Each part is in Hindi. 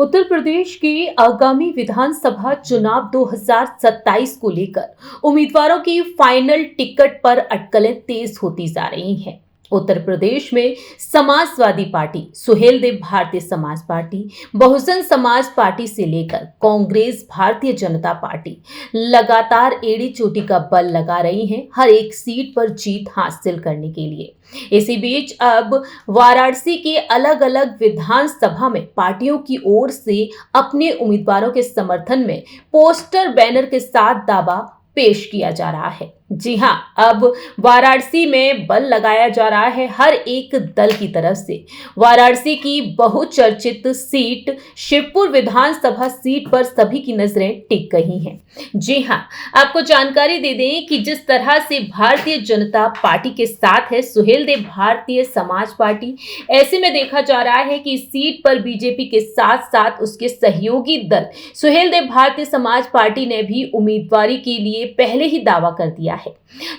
उत्तर प्रदेश के आगामी विधानसभा चुनाव 2027 को लेकर उम्मीदवारों की फाइनल टिकट पर अटकलें तेज होती जा रही हैं। उत्तर प्रदेश में Samajwadi party, Suheldev Bharatiya Samaj party, Bahujan Samaj party से लेकर कांग्रेस, भारतीय जनता पार्टी लगातार एड़ी चोटी का बल लगा रही हैं हर एक सीट पर जीत हासिल करने के लिए। इसी बीच अब वाराणसी के अलग अलग विधानसभा में पार्टियों की ओर से अपने उम्मीदवारों के समर्थन में पोस्टर बैनर के साथ दावा पेश किया जा रहा है। जी हां, अब वाराणसी में बल लगाया जा रहा है हर एक दल की तरफ से। वाराणसी की बहुचर्चित सीट शिवपुर विधानसभा सीट पर सभी की नजरें टिक गई हैं। जी हां, आपको जानकारी दे दें कि जिस तरह से भारतीय जनता पार्टी के साथ है सुहेलदेव भारतीय समाज पार्टी, ऐसे में देखा जा रहा है कि इस सीट पर बीजेपी के साथ साथ उसके सहयोगी दल सुहेलदेव भारतीय समाज पार्टी ने भी उम्मीदवारी के लिए पहले ही दावा कर दिया है।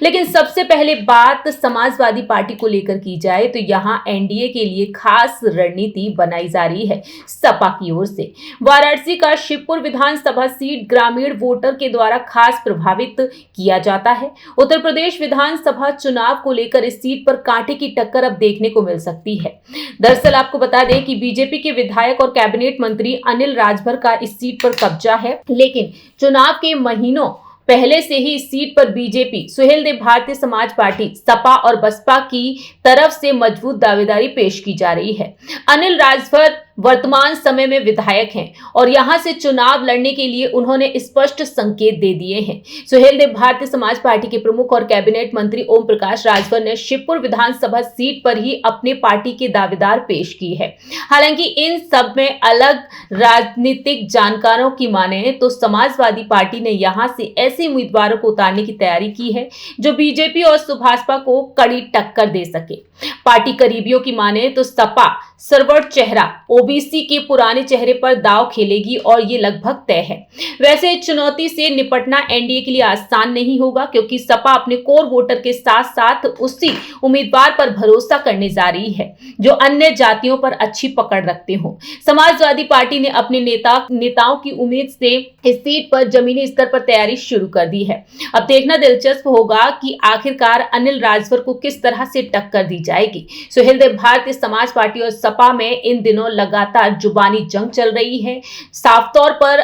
लेकिन सबसे पहले बात समाजवादी पार्टी को लेकर की जाए तो यहां एनडीए के लिए खास रणनीति बनाई जा रही है सपा की ओर से। वाराणसी का शिवपुर विधानसभा सीट ग्रामीण वोटर के द्वारा खास प्रभावित किया जाता है। उत्तर प्रदेश विधानसभा चुनाव को लेकर इस सीट पर कांटे की टक्कर अब देखने को मिल सकती है। दरअसल आपको बता दें कि बीजेपी के विधायक और कैबिनेट मंत्री अनिल राजभर का इस सीट पर कब्जा है, लेकिन चुनाव के महीनों पहले से ही इस सीट पर बीजेपी, सुहेलदेव भारतीय समाज पार्टी, सपा और बसपा की तरफ से मजबूत दावेदारी पेश की जा रही है। अनिल राजभर वर्तमान समय में विधायक हैं और यहां से चुनाव लड़ने के लिए उन्होंने स्पष्ट संकेत दे दिए हैं। सुहेलदेव भारतीय समाज पार्टी के प्रमुख और कैबिनेट मंत्री ओम प्रकाश राजभर ने शिवपुर विधानसभा सीट पर ही अपने पार्टी के दावेदार पेश की है। हालांकि इन सब में अलग राजनीतिक जानकारों की माने तो समाजवादी पार्टी ने यहां से ऐसे उम्मीदवारों को उतारने की तैयारी की है जो बीजेपी और सुभाषपा को कड़ी टक्कर दे सके। पार्टी करीबियों की माने तो सपा सर्वोच्च चेहरा ओबीसी के पुराने चेहरे पर दांव खेलेगी और ये लगभग तय है। वैसे चुनौती से निपटना एनडीए के लिए आसान नहीं होगा, क्योंकि सपा अपने कोर वोटर के साथ साथ उसी उम्मीदवार पर भरोसा करने जा रही है जो अन्य जातियों पर अच्छी पकड़ रखते हो। समाजवादी पार्टी ने अपने नेताओं की उम्मीद से इस सीट पर जमीनी स्तर पर तैयारी शुरू कर दी है। अब देखना दिलचस्प होगा कि आखिरकार अनिल राजभर को किस तरह से टक्कर दी जाएगी। सुहेलदेव भारतीय समाज पार्टी और सपा में इन दिनों लगातार जुबानी जंग चल रही है। साफ तौर पर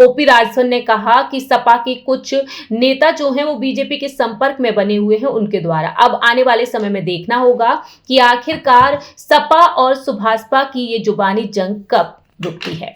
ओपी राजभर ने कहा कि सपा के कुछ नेता जो हैं वो बीजेपी के संपर्क में बने हुए हैं उनके द्वारा। अब आने वाले समय में देखना होगा कि आखिरकार सपा और सुभाषपा की ये जुबानी जंग कब रुकती है।